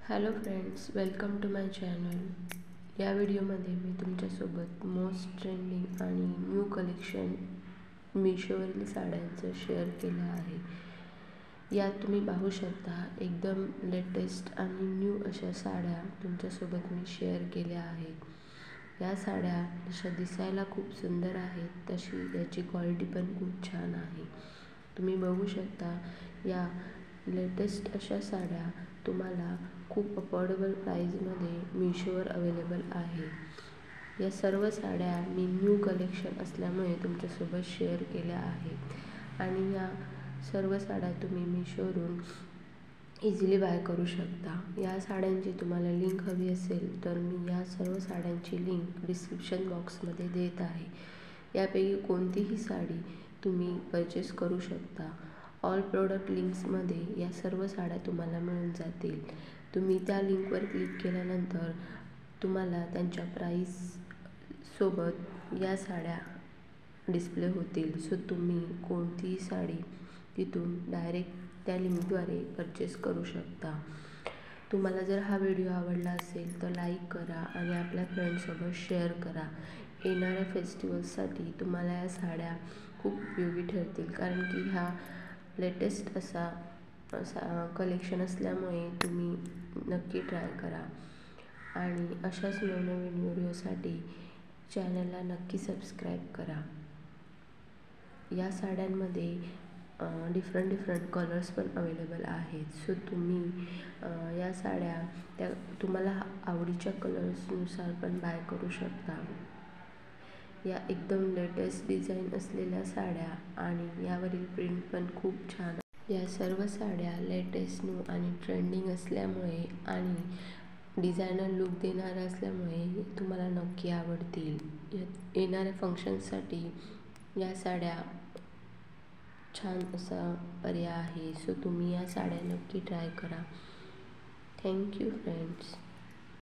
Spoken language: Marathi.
Hello friends, welcome to my channel. या व्हिडिओमध्ये मी तुमच्यासोबत मोस्ट ट्रेंडिंग आणि न्यू कलेक्शन मीशोवरील साड्यांचं शेअर केलं आहे। यात तुम्ही पाहू शकता एकदम लेटेस्ट आणि न्यू अशा साड्या तुमच्यासोबत मी शेअर केल्या आहेत। या साड्या जशा दिसायला खूप सुंदर आहेत तशी याची क्वालिटी पण खूप छान आहे। तुम्ही बघू शकता या लेटेस्ट अशा साड्या तुम्हाला खूप अफोर्डेबल प्राईजमध्ये मीशोवर अवेलेबल आहे। या सर्व साड्या मी न्यू कलेक्शन असल्यामुळे तुमच्यासोबत शेअर केल्या आहेत आणि या सर्व साड्या तुम्ही मीशोवरून इझिली बाय करू शकता। या साड्यांची तुम्हाला लिंक हवी असेल तर मी या सर्व साड्यांची लिंक डिस्क्रिप्शन बॉक्समध्ये देत आहे। यापैकी कोणतीही साडी तुम्ही परचेस करू शकता। ऑल प्रोडक्ट लिंक्समध्ये या सर्व साड्या तुम्हाला मिळून जातील। तुम्ही त्या लिंकवर क्लिक केल्यानंतर तुम्हाला त्यांच्या प्राईस सोबत या साड्या डिस्प्ले होतील। सो तुम्ही कोणतीही साडी तिथून डायरेक्ट त्या लिंकद्वारे परचेस करू शकता। तुम्हाला जर हा व्हिडिओ आवडला असेल तर लाईक करा आणि आपल्या फ्रेंड्ससोबत शेअर करा। येणाऱ्या फेस्टिवल्ससाठी तुम्हाला या साड्या खूप उपयोगी ठरतील, कारण की हा लेटेस्ट असा कलेक्शन असल्यामुळे तुम्ही नक्की ट्राय करा आणि अशाच नवनवीन व्हिडिओसाठी चॅनलला नक्की सबस्क्राईब करा। या साड्यांमध्ये डिफरंट कलर्स पण अवेलेबल आहेत। सो तुम्ही या साड्या त्या तुम्हाला आवडीच्या कलर्सनुसार पण बाय करू शकता। या एकदम लेटेस्ट डिझाईन असलेल्या साड्या आणि यावरील प्रिंट पण खूप छान। या सर्व साड्या लेटेस्ट न्यू आणि ट्रेंडिंग असल्यामुळे आणि डिझायनर लुक देणाऱ्या असल्यामुळे तुम्हाला नक्की आवडतील। येणाऱ्या फंक्शन्ससाठी या साड्या छान असा पर्याय आहे। सो तुम्ही या साड्या नक्की ट्राय करा। Thank you friends.